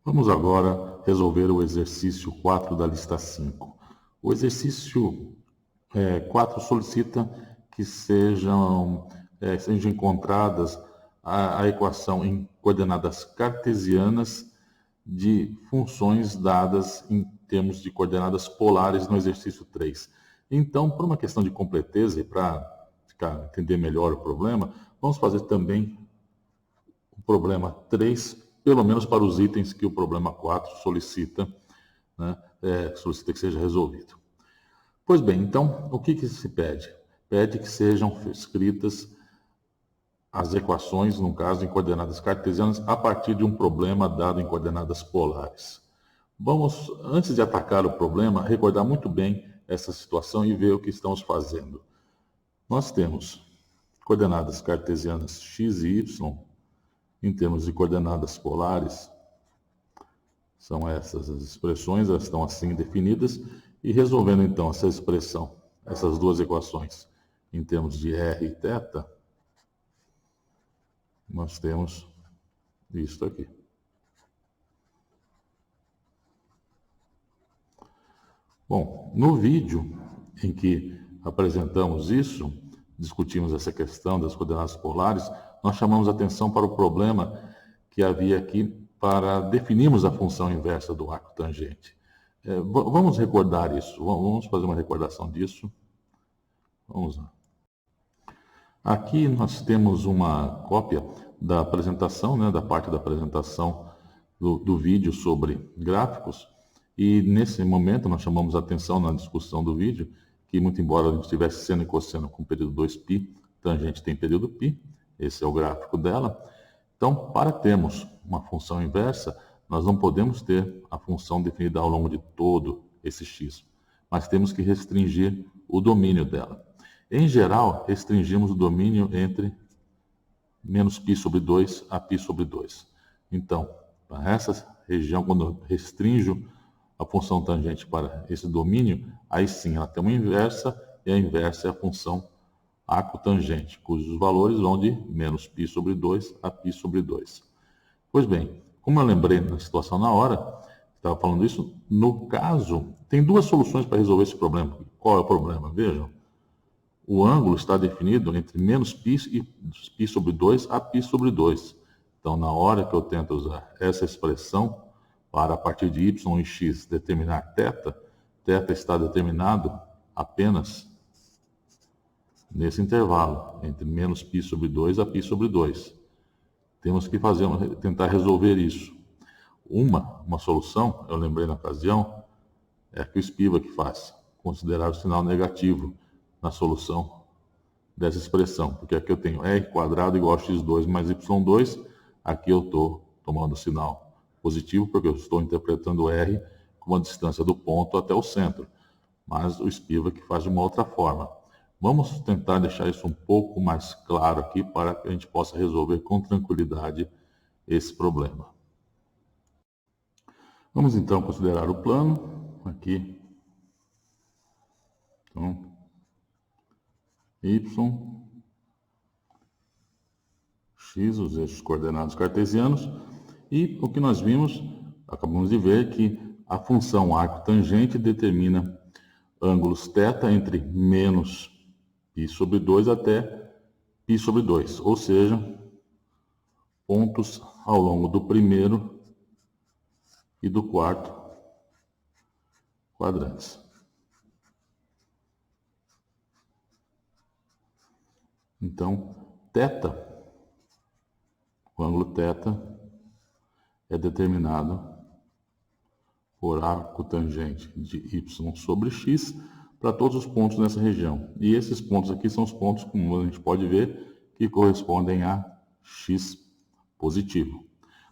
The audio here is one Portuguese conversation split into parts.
Vamos agora resolver o exercício 4 da lista 5. O exercício 4 solicita que sejam encontradas a equação em coordenadas cartesianas de funções dadas em termos de coordenadas polares no exercício 3. Então, por uma questão de completeza e para entender melhor o problema, vamos fazer também o problema 3, pelo menos para os itens que o problema 4 solicita, né, solicita que seja resolvido. Pois bem, então, o que se pede? Pede que sejam escritas as equações, no caso, em coordenadas cartesianas, a partir de um problema dado em coordenadas polares. Vamos, antes de atacar o problema, recordar muito bem essa situação e ver o que estamos fazendo. Nós temos coordenadas cartesianas x e y, em termos de coordenadas polares, são essas as expressões, elas estão assim definidas, e resolvendo então essa expressão, essas duas equações, em termos de r e θ, nós temos isto aqui. Bom, no vídeo em que apresentamos isso, discutimos essa questão das coordenadas polares, nós chamamos atenção para o problema que havia aqui para definirmos a função inversa do arco tangente. Vamos recordar isso, vamos fazer uma recordação disso. Vamos lá. Aqui nós temos uma cópia da apresentação, né, da parte da apresentação do vídeo sobre gráficos, e nesse momento nós chamamos a atenção na discussão do vídeo que, muito embora a gente estivesse seno e cosseno com período 2π, tangente tem período π, esse é o gráfico dela. Então, para termos uma função inversa, nós não podemos ter a função definida ao longo de todo esse x, mas temos que restringir o domínio dela. Em geral, restringimos o domínio entre menos π sobre 2 a π sobre 2. Então, para essa região, quando eu restringo a função tangente para esse domínio, aí sim ela tem uma inversa, e a inversa é a função arco-tangente, cujos valores vão de menos π sobre 2 a π sobre 2. Pois bem, como eu lembrei na situação na hora, estava falando isso, no caso, tem duas soluções para resolver esse problema. Qual é o problema? Vejam, o ângulo está definido entre menos π e π sobre 2 a π sobre 2. Então, na hora que eu tento usar essa expressão para, a partir de y e x, determinar θ, θ está determinado apenas nesse intervalo, entre menos π sobre 2 a π sobre 2. Temos que tentar resolver isso. Uma solução, eu lembrei na ocasião, é a que o Spivak faz, considerar o sinal negativo na solução dessa expressão, porque aqui eu tenho r² igual a x2 mais y2, aqui eu estou tomando o sinal positivo, porque eu estou interpretando r como a distância do ponto até o centro, mas o Spivak faz de uma outra forma. Vamos tentar deixar isso um pouco mais claro aqui para que a gente possa resolver com tranquilidade esse problema. Vamos então considerar o plano aqui. Então, y, x, os eixos coordenados cartesianos, e o que nós vimos, acabamos de ver que a função arco-tangente determina ângulos θ entre menos π sobre 2 até π sobre 2, ou seja, pontos ao longo do primeiro e do quarto quadrantes. Então, θ, o ângulo θ é determinado por arco tangente de y sobre x para todos os pontos nessa região. E esses pontos aqui são os pontos, como a gente pode ver, que correspondem a x positivo.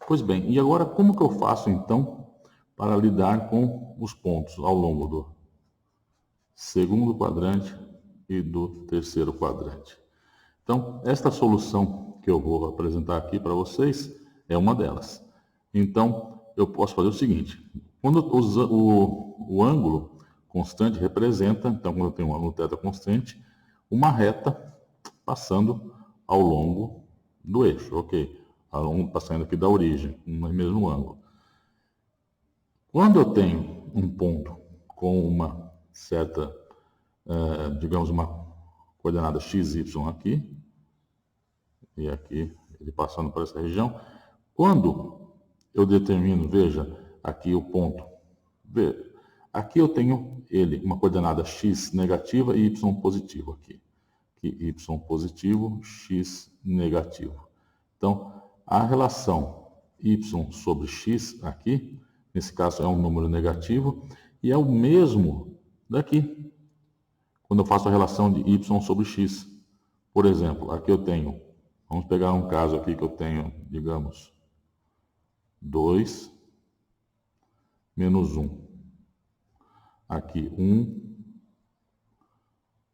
Pois bem, e agora como que eu faço então para lidar com os pontos ao longo do segundo quadrante e do terceiro quadrante? Então, esta solução que eu vou apresentar aqui para vocês é uma delas. Então, eu posso fazer o seguinte, quando o ângulo constante representa, então quando eu tenho um ângulo θ constante, uma reta passando ao longo do eixo, ok? Passando aqui da origem, no mesmo ângulo. Quando eu tenho um ponto com uma certa, digamos, uma coordenada x, y aqui, e aqui ele passando por essa região, quando eu determino, veja, aqui o ponto, aqui eu tenho ele, uma coordenada x negativa e y positivo aqui. Aqui y positivo, x negativo. Então, a relação y sobre x aqui, nesse caso é um número negativo, e é o mesmo daqui, quando eu faço a relação de y sobre x. Por exemplo, aqui eu tenho, vamos pegar um caso aqui que eu tenho, digamos, 2 menos 1. Aqui 1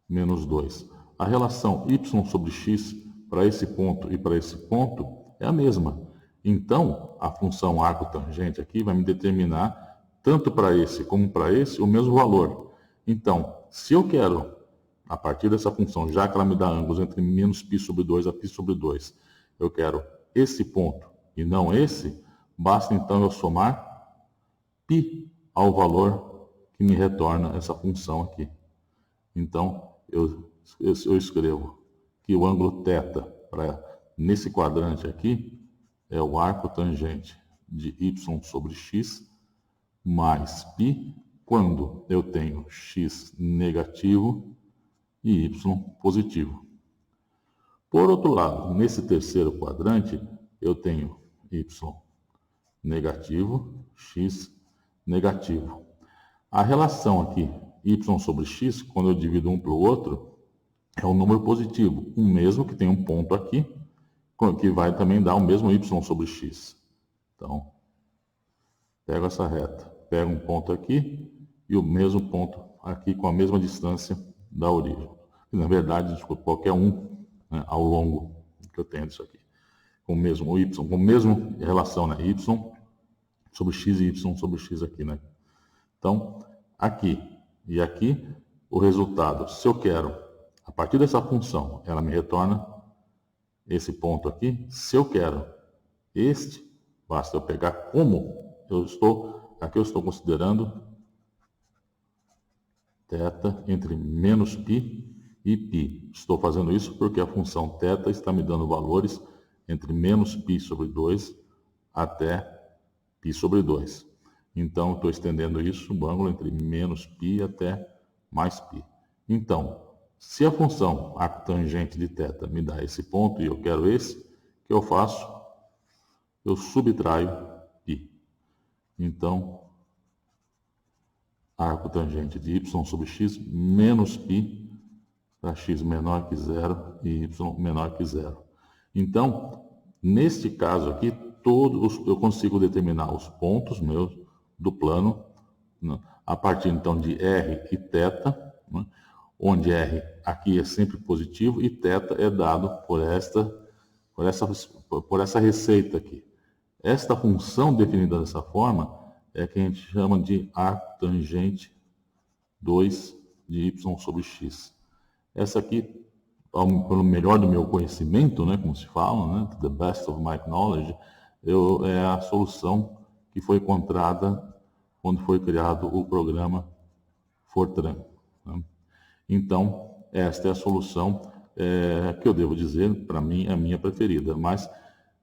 menos 2. A relação y sobre x para esse ponto e para esse ponto é a mesma. Então, a função arco tangente aqui vai me determinar, tanto para esse como para esse, o mesmo valor. Então, se eu quero, a partir dessa função, já que ela me dá ângulos entre menos π sobre 2 a π sobre 2, eu quero esse ponto e não esse, basta então eu somar π ao valor que me retorna essa função aqui. Então, eu escrevo que o ângulo θ, nesse quadrante aqui, é o arco tangente de y sobre x mais π, quando eu tenho x negativo e y positivo. Por outro lado, nesse terceiro quadrante, eu tenho y negativo, x negativo. A relação aqui, y sobre x, quando eu divido um para o outro, é um número positivo, o mesmo que tem um ponto aqui, que vai também dar o mesmo y sobre x. Então, pego essa reta, pego um ponto aqui e o mesmo ponto aqui com a mesma distância da origem. Na verdade, desculpa, qualquer um, né, ao longo que eu tenho disso aqui. Com o mesmo y, com a mesma relação, né, y sobre x e y sobre x aqui, né? Então, aqui e aqui, o resultado, se eu quero, a partir dessa função, ela me retorna esse ponto aqui. Se eu quero este, basta eu pegar como eu estou, aqui eu estou considerando θ entre menos π e π. Estou fazendo isso porque a função θ está me dando valores entre menos π sobre 2 até π sobre 2. Então, estou estendendo isso, o ângulo entre menos π até mais π. Então, se a função arco tangente de θ me dá esse ponto e eu quero esse, o que eu faço? Eu subtraio π. Então, arco tangente de y sobre x menos π para x menor que zero e y menor que zero. Então, neste caso aqui, eu consigo determinar os pontos meus do plano, né, a partir então de r e θ, né, onde r aqui é sempre positivo e θ é dado por essa receita aqui. Esta função definida dessa forma é que a gente chama de arco tangente 2 de y sobre x. Essa aqui, pelo melhor do meu conhecimento, né, como se fala, né, to the best of my knowledge, é a solução que foi encontrada quando foi criado o programa Fortran, né? Então, esta é a solução que eu devo dizer, para mim, é a minha preferida. Mas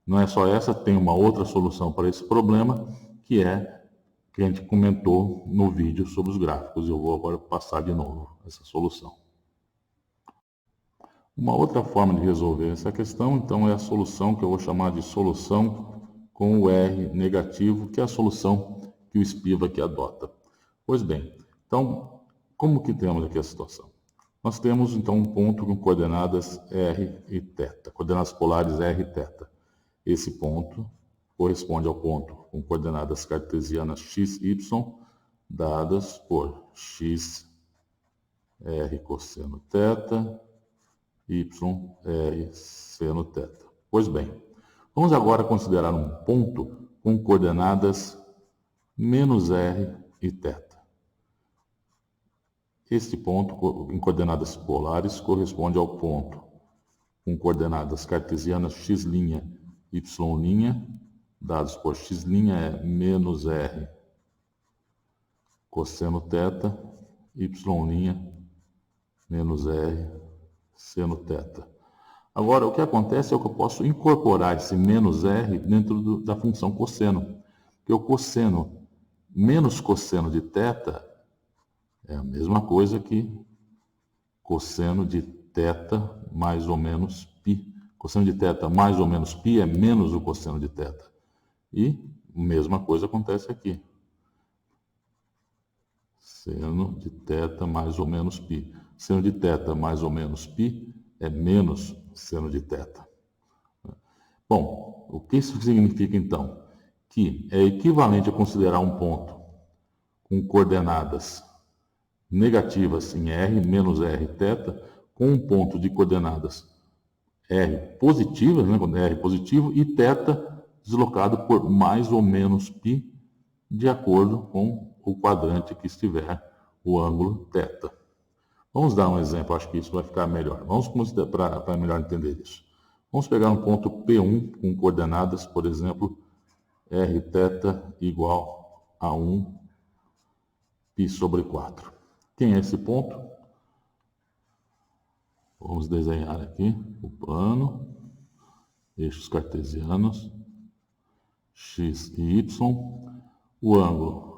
não é só essa, tem uma outra solução para esse problema, que a gente comentou no vídeo sobre os gráficos. Eu vou agora passar de novo essa solução. Uma outra forma de resolver essa questão, então, é a solução que eu vou chamar de solução com o R negativo, que é a solução que o Spivak adota. Pois bem, então, como que temos aqui a situação? Nós temos, então, um ponto com coordenadas R e θ, coordenadas polares R e θ. Esse ponto corresponde ao ponto com coordenadas cartesianas x, y, dadas por x, R cosseno θ, y, R seno θ. Pois bem, vamos agora considerar um ponto com coordenadas menos R e θ. Este ponto, em coordenadas polares, corresponde ao ponto com coordenadas cartesianas x', y', dados por x' é menos R cosseno θ, y' menos R, seno θ. Agora, o que acontece é que eu posso incorporar esse menos R dentro da função cosseno. Porque o cosseno menos cosseno de θ é a mesma coisa que cosseno de θ mais ou menos π. Cosseno de θ mais ou menos π é menos o cosseno de θ. E a mesma coisa acontece aqui. Seno de θ mais ou menos π. Seno de θ mais ou menos π é menos seno de θ. Bom, o que isso significa então? Que é equivalente a considerar um ponto com coordenadas negativas em R, menos R, θ, com um ponto de coordenadas R positivas, né, quando R positivo, e θ deslocado por mais ou menos π, de acordo com o quadrante que estiver o ângulo θ. Vamos dar um exemplo, acho que isso vai ficar melhor. Vamos considerar, para melhor entender isso. Vamos pegar um ponto P1 com coordenadas, por exemplo, Rθ igual a 1 π sobre 4. Quem é esse ponto? Vamos desenhar aqui o plano, eixos cartesianos, x e y, o ângulo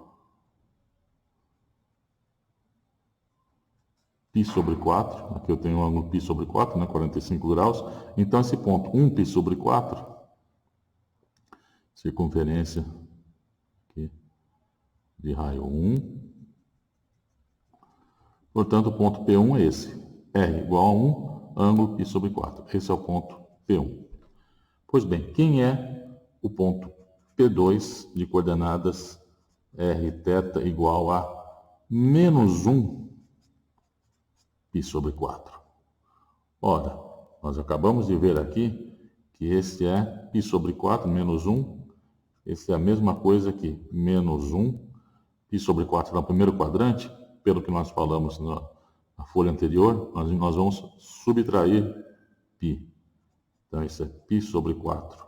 π sobre 4, aqui eu tenho o ângulo π sobre 4, né, 45 graus, então esse ponto 1 π sobre 4, circunferência aqui, de raio 1, portanto o ponto P1 é esse, R igual a 1, ângulo π sobre 4, esse é o ponto P1. Pois bem, quem é o ponto P2 de coordenadas Rθ igual a menos 1 π sobre 4. Ora, nós acabamos de ver aqui que esse é π sobre 4 menos 1. Esse é a mesma coisa que menos 1 π sobre 4 no primeiro quadrante. Pelo que nós falamos na folha anterior, nós vamos subtrair π. Então, isso é π sobre 4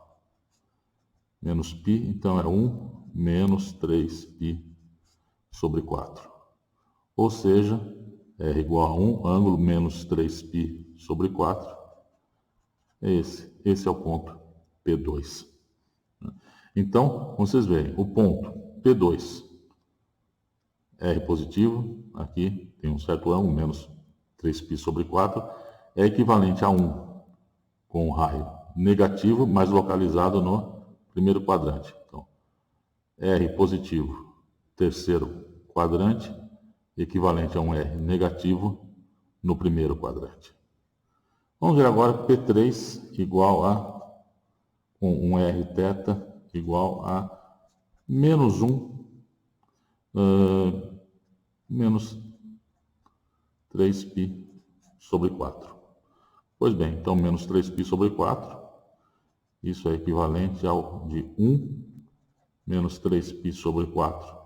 menos π. Então, é 1 menos 3π sobre 4. Ou seja, R igual a 1, ângulo menos 3π sobre 4, é esse. Esse é o ponto P2. Então, vocês veem, o ponto P2, R positivo, aqui tem um certo ângulo, menos 3π sobre 4, é equivalente a 1 com o raio negativo, mas localizado no primeiro quadrante. Então, R positivo, terceiro quadrante, equivalente a um R negativo no primeiro quadrante. Vamos ver agora P3 igual a um Rθ igual a menos 1 menos 3π sobre 4. Pois bem, então menos 3π sobre 4, isso é equivalente ao de 1 menos 3π sobre 4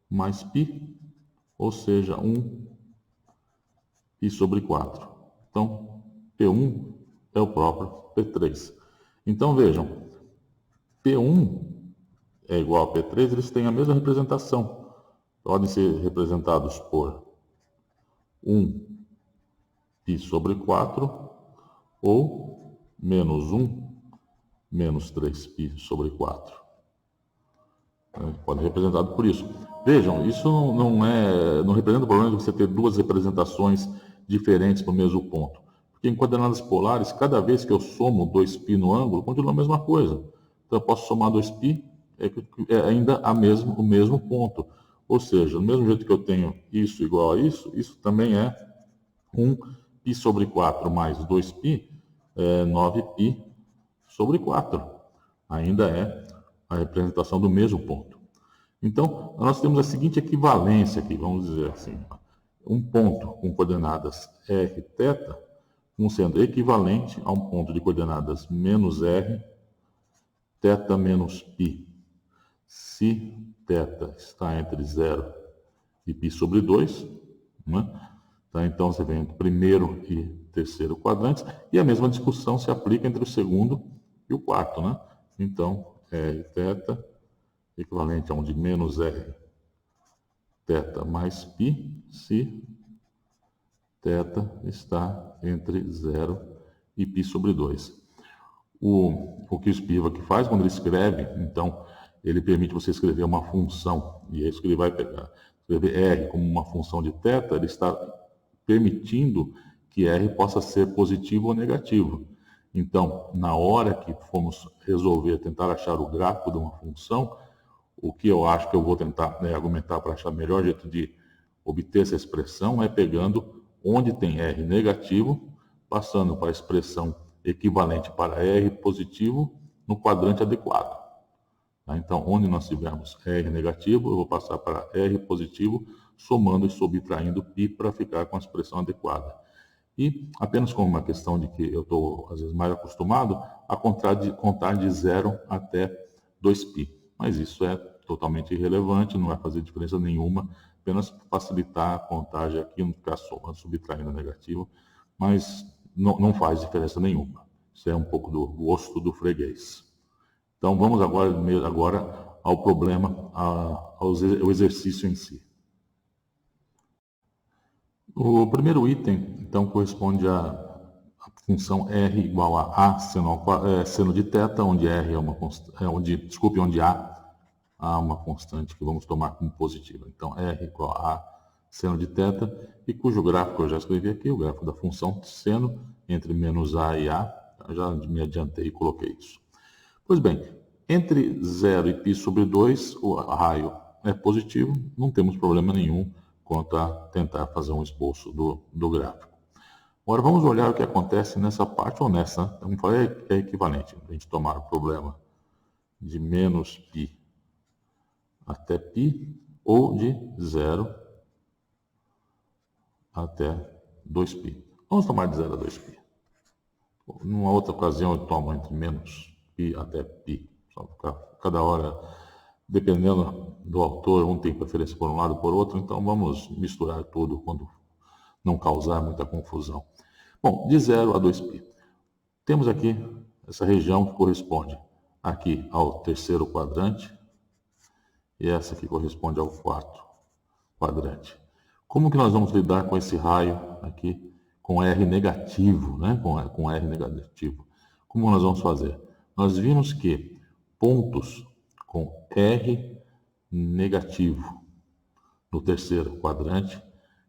mais π, ou seja, 1 π sobre 4. Então, P1 é o próprio P3. Então, vejam, P1 é igual a P3, eles têm a mesma representação. Podem ser representados por 1 π sobre 4 ou menos 1 menos 3π sobre 4. Pode ser representado por isso. Vejam, isso não representa o problema de você ter duas representações diferentes para o mesmo ponto. Porque em coordenadas polares, cada vez que eu somo 2π no ângulo, continua a mesma coisa. Então eu posso somar 2π, é ainda o mesmo ponto. Ou seja, do mesmo jeito que eu tenho isso igual a isso, isso também é 1 π sobre 4 mais 2π, 9π sobre 4. Ainda é a representação do mesmo ponto. Então, nós temos a seguinte equivalência aqui, vamos dizer assim. Um ponto com coordenadas R, θ, como sendo equivalente a um ponto de coordenadas menos R, θ menos π. Se θ está entre 0 e π sobre 2, né? Tá, então você vem entre o primeiro e terceiro quadrantes, e a mesma discussão se aplica entre o segundo e o quarto, né? Então, R θ equivalente a um de menos R θ mais π, se θ está entre 0 e π sobre 2. O que o Spivak faz quando ele escreve, então, ele permite você escrever uma função, e é isso que ele vai pegar. Escrever R como uma função de θ, ele está permitindo que R possa ser positivo ou negativo. Então, na hora que formos resolver, tentar achar o gráfico de uma função, o que eu acho que eu vou tentar argumentar para achar o melhor jeito de obter essa expressão é pegando onde tem R negativo, passando para a expressão equivalente para R positivo no quadrante adequado. Então, onde nós tivermos R negativo, eu vou passar para R positivo, somando e subtraindo π para ficar com a expressão adequada. E apenas como uma questão de que eu estou, às vezes, mais acostumado a contar de 0 até 2π. Mas isso é totalmente irrelevante, não vai fazer diferença nenhuma, apenas facilitar a contagem aqui, não ficar somando, subtraindo negativo, mas não faz diferença nenhuma. Isso é um pouco do gosto do freguês. Então vamos agora ao problema, ao exercício em si. O primeiro item, então, corresponde à função R igual a A seno de θ, onde R é uma onde A é uma constante que vamos tomar como positiva. Então, R igual a A seno de θ, e cujo gráfico eu já escrevi aqui, o gráfico da função seno entre menos A e A. Eu já me adiantei e coloquei isso. Pois bem, entre 0 e π sobre 2, o raio é positivo, não temos problema nenhum quanto a tentar fazer um esboço do gráfico. Agora vamos olhar o que acontece nessa parte ou nessa. Como falei, é equivalente. A gente tomar o problema de menos π até π ou de 0 até 2π. Vamos tomar de 0 a 2π. Numa outra ocasião eu tomo entre menos π até π. Só cada hora, dependendo do autor, um tem preferência por um lado ou por outro, então vamos misturar tudo quando não causar muita confusão. Bom, de 0 a 2π. Temos aqui essa região que corresponde aqui ao terceiro quadrante e essa que corresponde ao quarto quadrante. Como que nós vamos lidar com esse raio aqui com R negativo, né? Com R negativo? Como nós vamos fazer? Nós vimos que pontos com R negativo no terceiro quadrante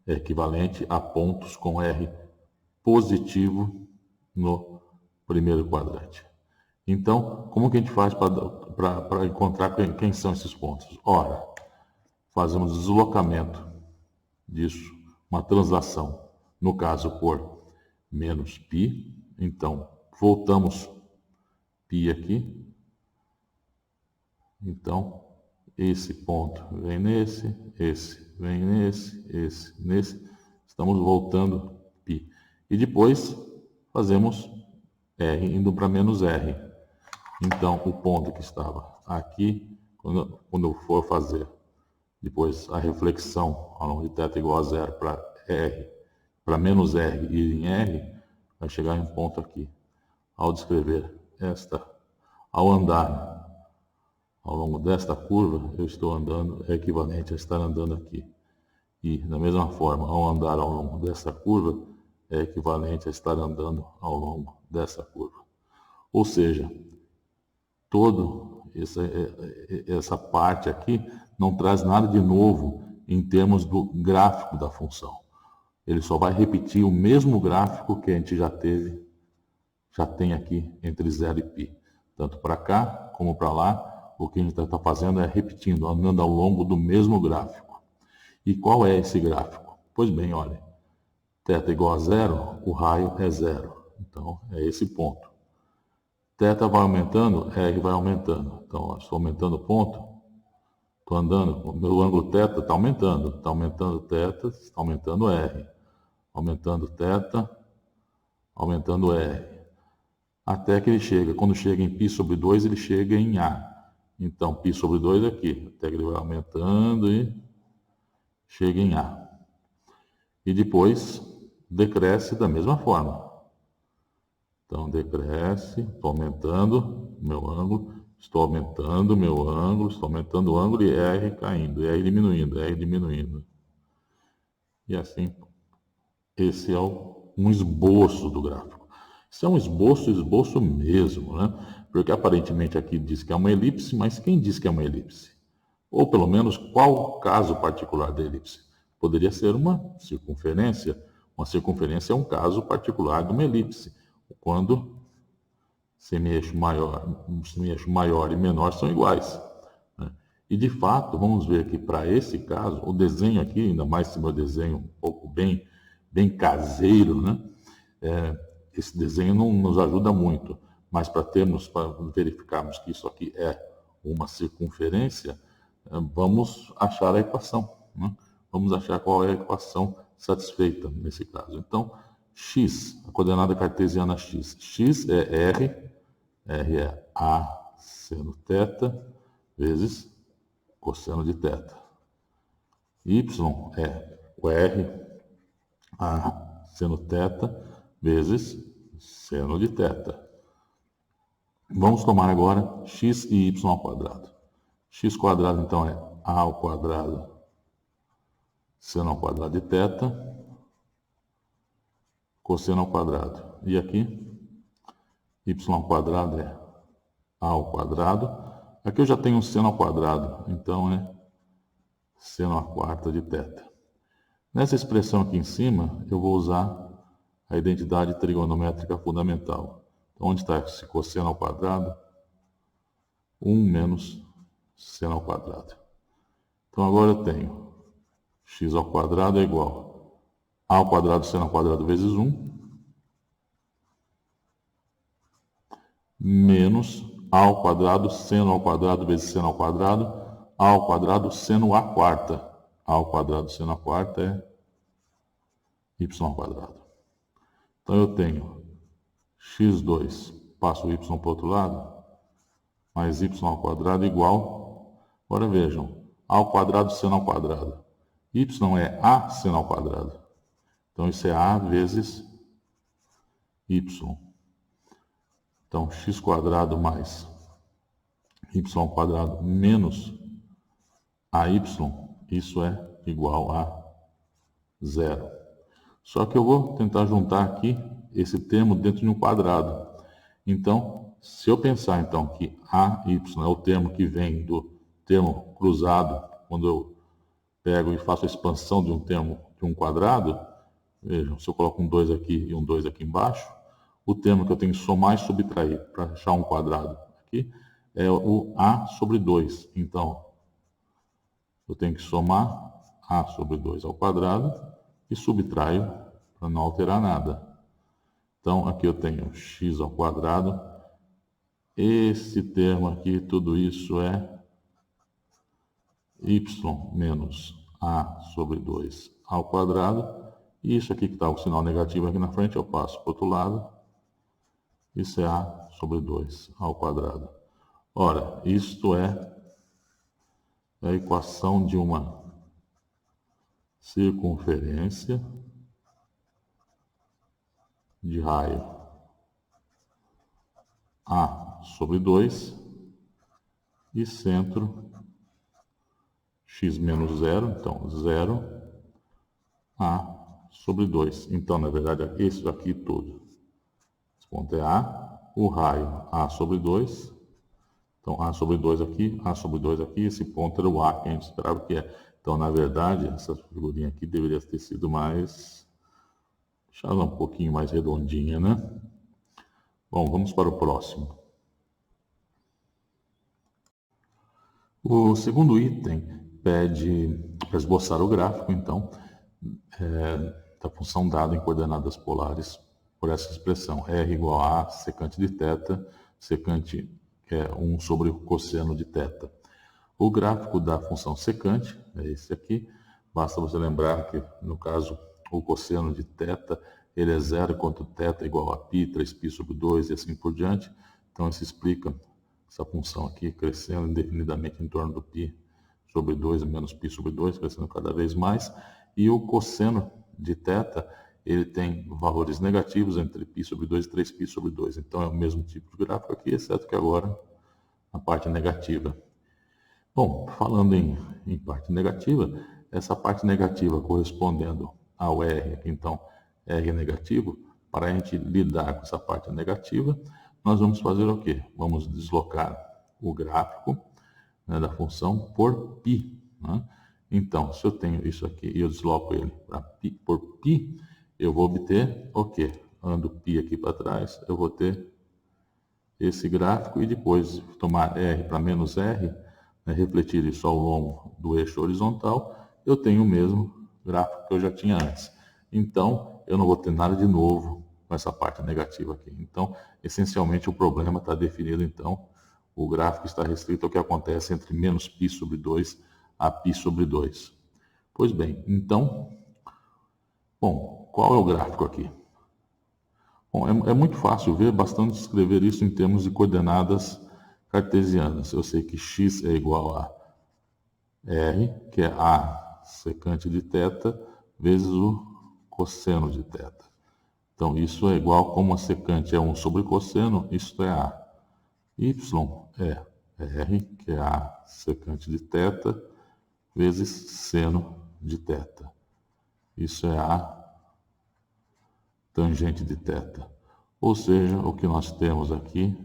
é equivalente a pontos com R positivo no primeiro quadrante. Então, como que a gente faz para encontrar quem são esses pontos? Ora, fazemos deslocamento disso, uma translação, no caso por menos π, então voltamos π aqui, então esse ponto vem nesse, esse vem nesse, estamos voltando π. E depois fazemos R indo para menos R. Então o ponto que estava aqui, quando eu for fazer depois a reflexão ao longo de θ igual a 0 para R, para menos R ir em R, vai chegar em um ponto aqui. Ao descrever ao andar ao longo desta curva, eu estou andando, é equivalente a estar andando aqui. E, da mesma forma, ao andar ao longo dessa curva, é equivalente a estar andando ao longo dessa curva. Ou seja, toda essa parte aqui não traz nada de novo em termos do gráfico da função. Ele só vai repetir o mesmo gráfico que a gente já tem aqui entre 0 e π. Tanto para cá como para lá, o que a gente está fazendo é repetindo, andando ao longo do mesmo gráfico. E qual é esse gráfico? Pois bem, olha, θ igual a 0, o raio é 0. Então, é esse ponto. θ vai aumentando, R vai aumentando. Então, ó, estou aumentando o ponto, estou andando, o meu ângulo θ está aumentando θ, está aumentando R. Aumentando θ, aumentando R. Até que ele chega, quando chega em π sobre 2, ele chega em A. Então, π sobre 2 é aqui, até que ele vai aumentando e chega em A. E depois decresce da mesma forma. Então, decresce, estou aumentando o meu ângulo, estou aumentando o meu ângulo, estou aumentando o ângulo e R caindo, R diminuindo, R diminuindo. E assim, esse é um esboço do gráfico. Isso é um esboço mesmo, né? Porque aparentemente aqui diz que é uma elipse, mas quem diz que é uma elipse? Ou pelo menos qual o caso particular da elipse? Poderia ser uma circunferência. Uma circunferência é um caso particular de uma elipse, quando semi-eixo maior e menor são iguais, né? E de fato, vamos ver que para esse caso, o desenho aqui, ainda mais se meu desenho um pouco bem caseiro, né? Esse desenho não nos ajuda muito, mas para verificarmos que isso aqui é uma circunferência, vamos achar a equação, né? Vamos achar qual é a equação satisfeita nesse caso. Então, x, a coordenada cartesiana x. X é R é A seno θ vezes cosseno de θ. Y é o R A seno θ vezes seno de θ. Vamos tomar agora x e y ao quadrado. X quadrado, então, é A ao quadrado seno ao quadrado de θ, cosseno ao quadrado. E aqui, y ao quadrado é A ao quadrado. Aqui eu já tenho um seno ao quadrado, então é seno à quarta de θ. Nessa expressão aqui em cima, eu vou usar a identidade trigonométrica fundamental. Então, onde está esse cosseno ao quadrado? 1 menos seno ao quadrado. Então, agora eu tenho x ao quadrado é igual a ao quadrado seno ao quadrado vezes 1 menos a ao quadrado seno ao quadrado vezes seno ao quadrado, a ao quadrado seno à quarta. A ao quadrado seno à quarta é y ao quadrado. Então eu tenho x2, passo o y para o outro lado, mais y ao quadrado igual, agora vejam, a ao quadrado seno ao quadrado. Y é a seno ao quadrado. Então isso é a vezes y. Então, x quadrado mais y ao quadrado menos AY, isso é igual a 0. Só que eu vou tentar juntar aqui esse termo dentro de um quadrado. Então, se eu pensar então que AY é o termo que vem do termo cruzado, quando eu pego e faço a expansão de um termo de um quadrado, vejam, se eu coloco um 2 aqui e um 2 aqui embaixo, o termo que eu tenho que somar e subtrair para achar um quadrado aqui é o A sobre 2. Então, eu tenho que somar A sobre 2 ao quadrado e subtraio para não alterar nada. Então, aqui eu tenho x ao quadrado. Esse termo aqui, tudo isso é y menos A sobre 2 ao quadrado. E isso aqui que está o sinal negativo aqui na frente, eu passo para o outro lado. Isso é A sobre 2 ao quadrado. Ora, isto é a equação de uma circunferência de raio A sobre 2 e centro x menos 0, então 0, A sobre 2. Então, na verdade, é isso aqui tudo. Esse ponto é A, o raio A sobre 2. Então, A sobre 2 aqui, A sobre 2 aqui, esse ponto era o A que a gente esperava que é. Então, na verdade, essa figurinha aqui deveria ter sido mais... deixar ela um pouquinho mais redondinha, né? Bom, vamos para o próximo. O segundo item pede para esboçar o gráfico, então, da função dada em coordenadas polares por essa expressão. R igual a secante de θ, secante é 1 sobre o cosseno de θ. O gráfico da função secante é esse aqui. Basta você lembrar que, no caso, o cosseno de θ, ele é 0 enquanto θ é igual a π, 3π sobre 2 e assim por diante. Então, isso explica essa função aqui crescendo indefinidamente em torno do π sobre 2 menos π sobre 2, crescendo cada vez mais. E o cosseno de θ, ele tem valores negativos entre π sobre 2 e 3π sobre 2. Então, é o mesmo tipo de gráfico aqui, exceto que agora a parte negativa. Bom, falando em parte negativa, essa parte negativa correspondendo ao R, aqui então R negativo, para a gente lidar com essa parte negativa, nós vamos fazer o quê? Vamos deslocar o gráfico, né, da função por π. Né? Então, se eu tenho isso aqui e eu desloco ele por π, eu vou obter o quê? Ando π aqui para trás, eu vou ter esse gráfico e depois tomar R para menos R, né, refletir isso ao longo do eixo horizontal, eu tenho o mesmo gráfico que eu já tinha antes. Então, eu não vou ter nada de novo com essa parte negativa aqui. Então, essencialmente, o problema está definido, então, o gráfico está restrito ao que acontece entre menos π sobre 2 a π sobre 2. Pois bem, então, bom, qual é o gráfico aqui? Bom, é muito fácil ver, bastante escrever isso em termos de coordenadas cartesianas. Eu sei que x é igual a r, que é a secante de θ, vezes o cosseno de θ. Então, isso é igual, como a secante é 1 sobre cosseno, isso é a. Y é r, que é a secante de θ, vezes seno de θ. Isso é a tangente de θ. Ou seja, o que nós temos aqui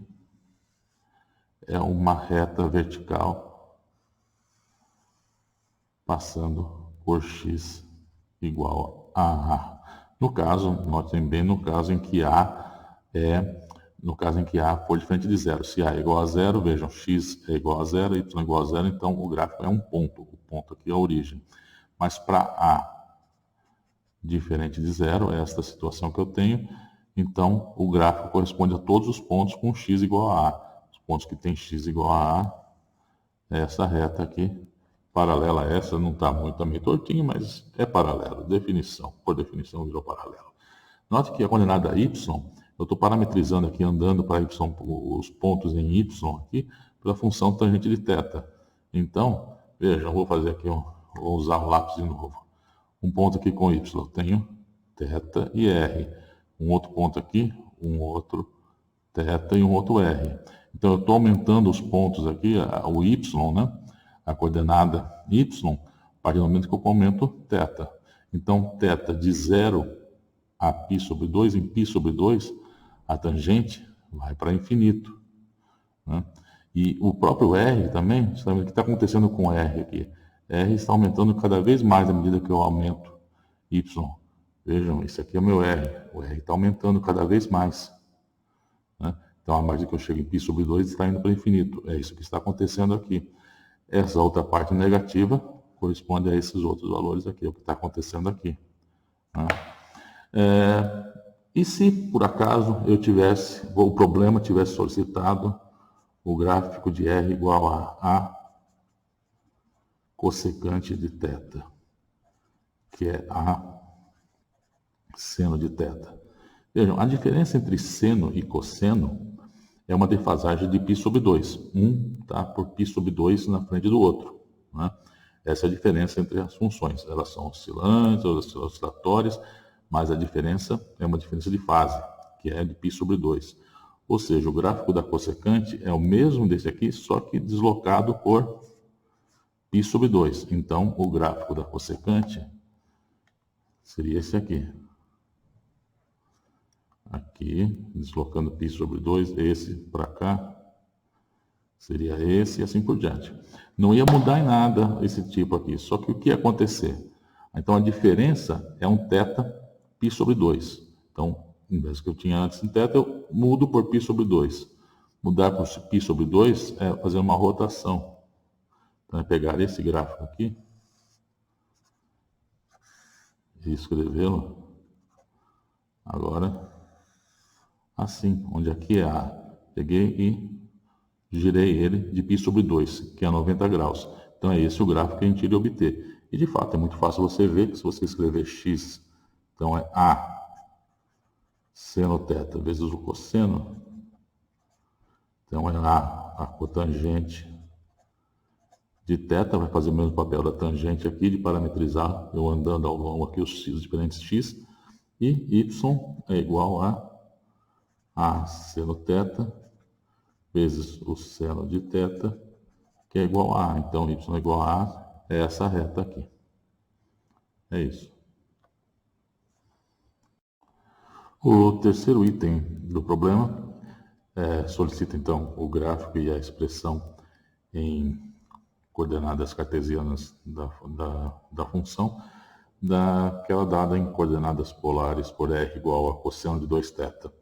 é uma reta vertical passando por x igual a A. No caso, notem bem, no caso em que A for diferente de zero. Se A é igual a zero, vejam, x é igual a zero, y é igual a zero, então o gráfico é um ponto. O ponto aqui é a origem. Mas para A diferente de zero, é esta situação que eu tenho, então o gráfico corresponde a todos os pontos com x igual a A. Os pontos que tem x igual a A, é essa reta aqui, paralela a essa, não está muito também tortinho, mas é paralelo, por definição virou paralelo. Note que a coordenada y, eu estou parametrizando aqui, andando para y, os pontos em y aqui, pela função tangente de θ. Então, veja, eu vou fazer aqui, vou usar o lápis de novo. Um ponto aqui com y, eu tenho θ e r. Um outro ponto aqui, um outro θ e um outro r. Então, eu estou aumentando os pontos aqui, o y, né? A coordenada y, a partir do momento que eu aumento θ. Então, θ de 0 a π sobre 2, em π sobre 2, a tangente vai para infinito. Né? E o próprio r também, o que está acontecendo com r aqui? R está aumentando cada vez mais à medida que eu aumento y. Vejam, esse aqui é o meu r. O r está aumentando cada vez mais. Né? Então, a medida que eu chego em π sobre 2 está indo para infinito. É isso que está acontecendo aqui. Essa outra parte negativa corresponde a esses outros valores aqui, é o que está acontecendo aqui. Né? E se, por acaso, o problema tivesse solicitado o gráfico de R igual a cossecante de θ, que é a seno de θ. Vejam, a diferença entre seno e cosseno é uma defasagem de π sobre 2. Um está por π sobre 2 na frente do outro. Né? Essa é a diferença entre as funções. Elas são oscilantes, oscilatórias, mas a diferença é uma diferença de fase, que é de π sobre 2. Ou seja, o gráfico da cossecante é o mesmo desse aqui, só que deslocado por π sobre 2. Então, o gráfico da cossecante seria esse aqui. Aqui, deslocando π sobre 2, esse para cá, seria esse e assim por diante. Não ia mudar em nada esse tipo aqui, só que o que ia acontecer? Então, a diferença é um θ π sobre 2. Então, em vez que eu tinha antes em θ, eu mudo por π sobre 2. Mudar por π sobre 2 é fazer uma rotação. Então, é pegar esse gráfico aqui e escrevê-lo agora assim, onde aqui é A. Peguei e girei ele de π sobre 2, que é 90 graus. Então, é esse o gráfico que a gente iria obter. E, de fato, é muito fácil você ver que se você escrever x, então é A seno θ vezes o cosseno, então é a cotangente de θ, vai fazer o mesmo papel da tangente aqui, de parametrizar, eu andando ao longo aqui os diferentes x, e y é igual a seno θ vezes o seno de θ, que é igual a A. Então, y é igual a A é essa reta aqui. É isso. O terceiro item do problema solicita, então, o gráfico e a expressão em coordenadas cartesianas da função, daquela dada em coordenadas polares por R igual a cosseno de 2θ.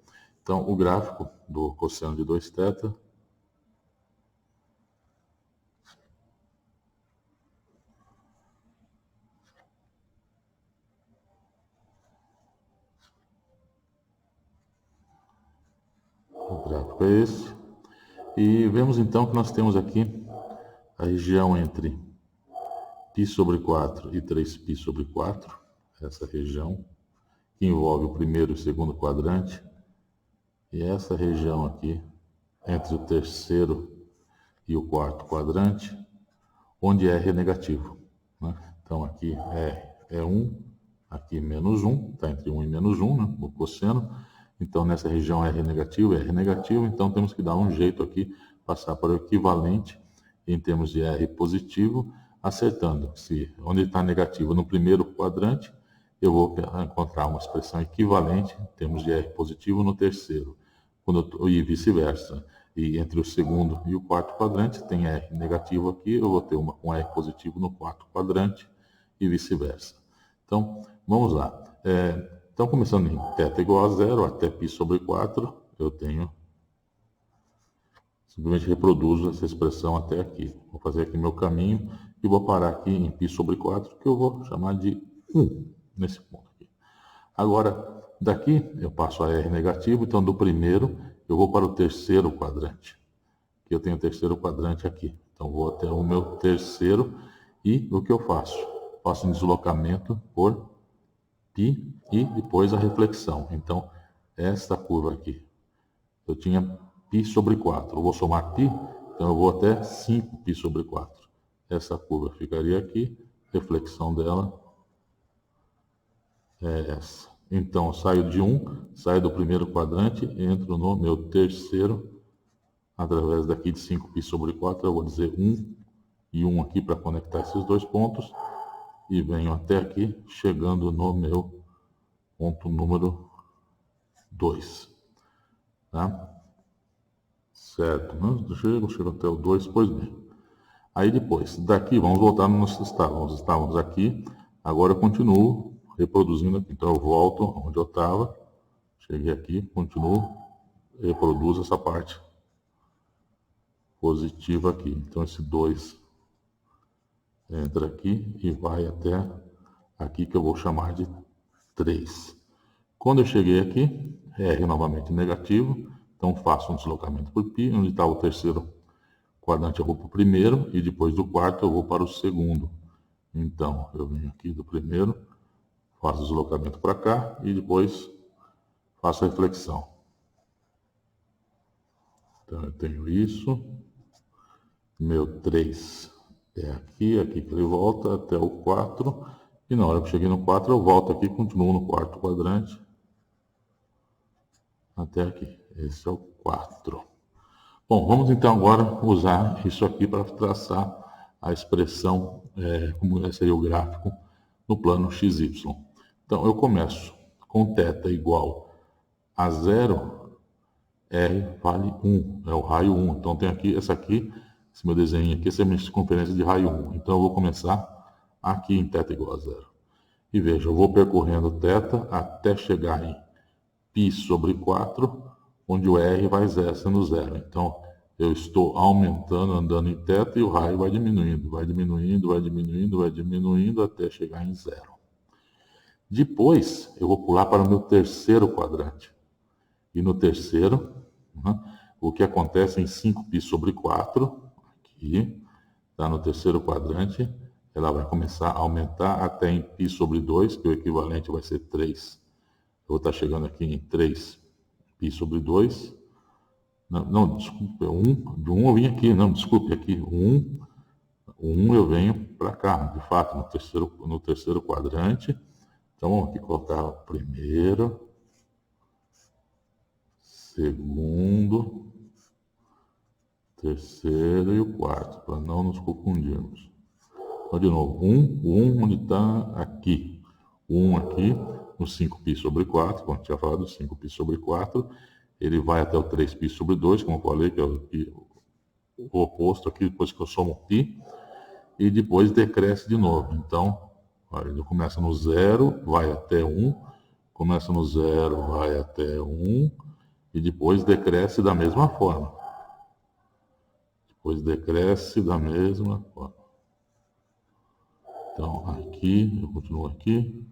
Então, o gráfico do cosseno de 2θ o gráfico é esse. E vemos então que nós temos aqui a região entre π sobre 4 e 3π sobre 4, essa região, que envolve o primeiro e o segundo quadrante, e essa região aqui, entre o terceiro e o quarto quadrante, onde R é negativo. Né? Então aqui R é 1, aqui menos 1, está entre 1 e menos 1, né? O cosseno. Então nessa região R é negativo, então temos que dar um jeito aqui, passar para o equivalente em termos de R positivo, acertando. Se onde está negativo no primeiro quadrante, eu vou encontrar uma expressão equivalente em termos de R positivo no terceiro, e vice-versa. E entre o segundo e o quarto quadrante tem R negativo aqui, eu vou ter uma com R positivo no quarto quadrante e vice-versa. Então, vamos lá. Então, começando em θ igual a 0 até π sobre 4, eu tenho... Simplesmente reproduzo essa expressão até aqui. Vou fazer aqui meu caminho e vou parar aqui em π sobre 4, que eu vou chamar de 1, nesse ponto aqui. Agora, daqui eu passo a R negativo, então do primeiro eu vou para o terceiro quadrante. Aqui eu tenho o terceiro quadrante aqui. Então vou até o meu terceiro e o que eu faço? Faço um deslocamento por π e depois a reflexão. Então, esta curva aqui, eu tinha π sobre 4. Eu vou somar π, então eu vou até 5π sobre 4. Essa curva ficaria aqui, reflexão dela é essa. Então, eu saio de 1, saio do primeiro quadrante, entro no meu terceiro, através daqui de 5π sobre 4, eu vou dizer 1 e 1 aqui para conectar esses dois pontos, e venho até aqui, chegando no meu ponto número 2. Tá? Certo, chego até o 2, pois bem. Aí depois, daqui, vamos voltar no nosso estado. Estávamos aqui, agora eu continuo reproduzindo aqui. Então eu volto onde eu estava, cheguei aqui, continuo, reproduzo essa parte positiva aqui. Então esse 2 entra aqui e vai até aqui que eu vou chamar de 3. Quando eu cheguei aqui, R novamente negativo, então faço um deslocamento por π, onde está o terceiro quadrante eu vou para o primeiro e depois do quarto eu vou para o segundo. Então eu venho aqui do primeiro, faço o deslocamento para cá e depois faço a reflexão. Então eu tenho isso, meu 3 é aqui, aqui que ele volta até o 4, e na hora que eu cheguei no 4 eu volto aqui, continuo no quarto quadrante, até aqui. Esse é o 4. Bom, vamos então agora usar isso aqui para traçar a expressão, como seria o gráfico no plano XY. Então, eu começo com θ igual a 0, R vale 1, é o raio 1. Então, tem aqui, esse meu desenho aqui, essa é a minha circunferência de raio 1. Então, eu vou começar aqui em θ igual a 0. E veja, eu vou percorrendo θ até chegar em π sobre 4, onde o R vai sendo 0. Então, eu estou aumentando, andando em θ, e o raio vai diminuindo, até chegar em 0. Depois, eu vou pular para o meu terceiro quadrante. E no terceiro, o que acontece em 5π sobre 4, aqui, tá no terceiro quadrante, ela vai começar a aumentar até em π sobre 2, que o equivalente vai ser 3. Eu vou estar chegando aqui em 3π sobre 2. Não, desculpe, 1. De 1 eu vim aqui, não, desculpe, aqui, 1 eu venho para cá, de fato, no terceiro quadrante. Então, vamos aqui colocar o primeiro, segundo, terceiro e o quarto, para não nos confundirmos. Então, de novo, 1, o 1 onde está aqui. O 1 aqui, no 5π sobre 4, como eu tinha falado, 5π sobre 4, ele vai até o 3π sobre 2, como eu falei, que é o oposto aqui, depois que eu somo π, e depois decresce de novo. Então, ele começa no 0, vai até 1, começa no 0, vai até 1, e depois decresce da mesma forma. Depois decresce da mesma forma. Então, aqui, eu continuo aqui,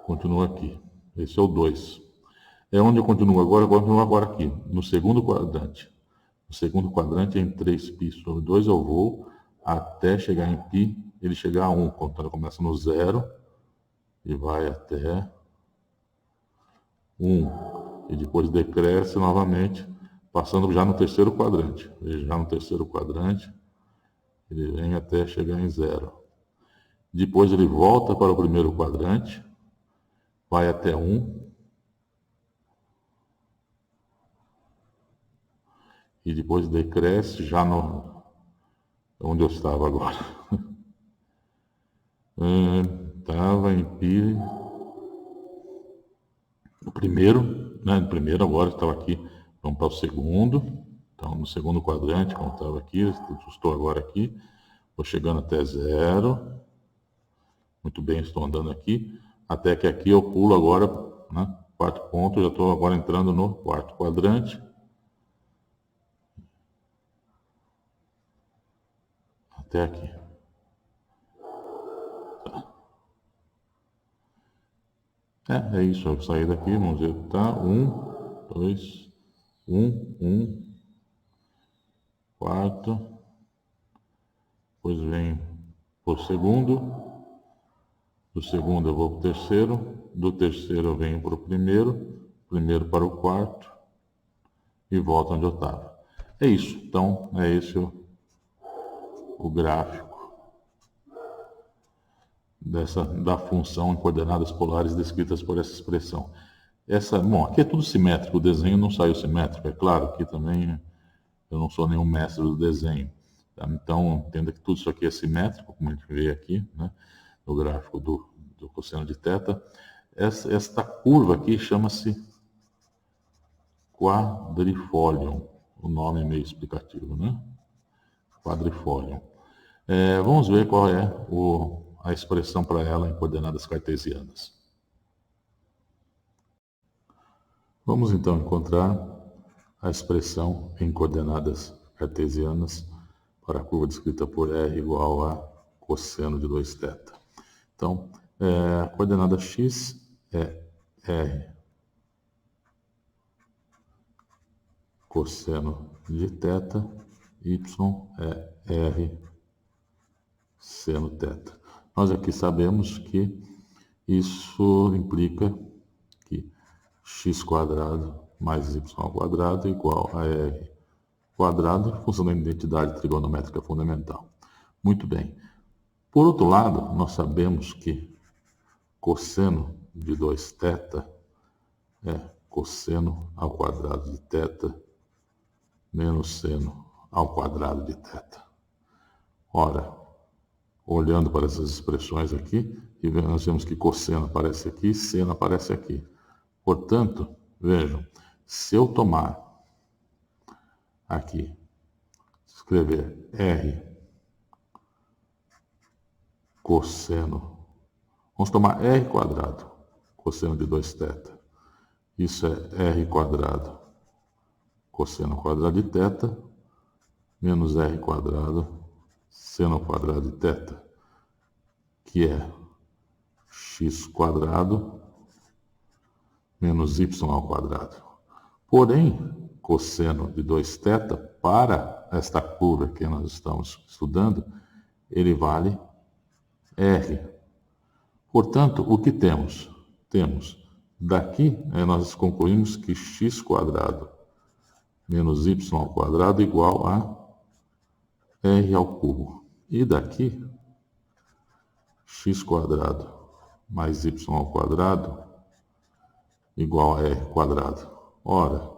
continuo aqui. Esse é o 2. É onde eu continuo agora, aqui, no segundo quadrante. No segundo quadrante, em 3π sobre 2, eu vou até chegar em π, ele chegar a 1. Então, ele começa no 0 e vai até 1. E depois decresce novamente, passando já no terceiro quadrante. Veja, já no terceiro quadrante, ele vem até chegar em 0. Depois ele volta para o primeiro quadrante, vai até 1. E depois decresce já no onde eu estava agora. Estava em π. O primeiro, né? O primeiro agora estava aqui. Vamos para o segundo. Então, no segundo quadrante, como estava aqui, estou agora aqui. Vou chegando até 0. Muito bem, estou andando aqui. Até que aqui eu pulo agora, né? Quarto ponto, já estou agora entrando no quarto quadrante. Até aqui. Tá. É isso, eu saí daqui, vamos ver, tá? 1, 2, 1, quarto. Depois vem o segundo. Do segundo eu vou para o terceiro. Do terceiro eu venho para o primeiro. Primeiro para o quarto. E volto onde eu estava. É isso. Então, é esse o gráfico da função em coordenadas polares descritas por essa expressão. Bom, aqui é tudo simétrico, o desenho não saiu simétrico, é claro, aqui também eu não sou nenhum mestre do desenho. Tá? Então, entenda que tudo isso aqui é simétrico, como a gente vê aqui, né? No gráfico do cosseno de θ. Esta curva aqui chama-se quadrifolium, o nome é meio explicativo, né? Quadrifolium. Vamos ver qual é a expressão para ela em coordenadas cartesianas. Vamos então encontrar a expressão em coordenadas cartesianas para a curva descrita por R igual a cosseno de 2θ. Então, a coordenada x é R cosseno de θ, y é R seno θ. Nós aqui sabemos que isso implica que x² mais y² é igual a R quadrado, função da identidade trigonométrica fundamental. Muito bem. Por outro lado, nós sabemos que cosseno de 2θ é cosseno ao quadrado de θ menos seno ao quadrado de θ. Ora, olhando para essas expressões aqui, nós vemos que cosseno aparece aqui, seno aparece aqui. Portanto, vejam, se eu tomar aqui, escrever R cosseno, vamos tomar R², cosseno de 2θ. Isso é R², cosseno ao quadrado de θ, menos R², seno ao quadrado de θ, que é x² menos y². Porém, cosseno de 2θ, para esta curva que nós estamos estudando, ele vale R. Portanto, o que temos? Temos daqui, nós concluímos que x² menos y² é igual a R ao cubo. E daqui, x² mais y² igual a R². Ora,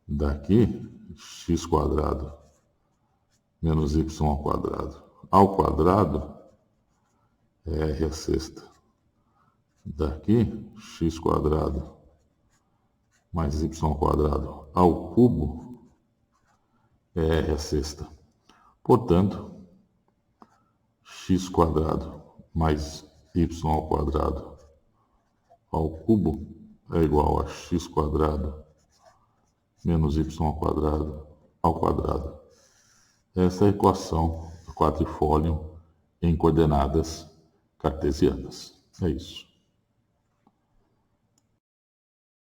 daqui x quadrado menos y ao quadrado ao quadrado é r à sexta. Daqui, x quadrado mais y ao quadrado ao cubo é r à sexta. Portanto, x quadrado mais y ao quadrado ao cubo é igual a x quadrado menos y ao quadrado. Essa é a equação do quadrifólio em coordenadas cartesianas. É isso.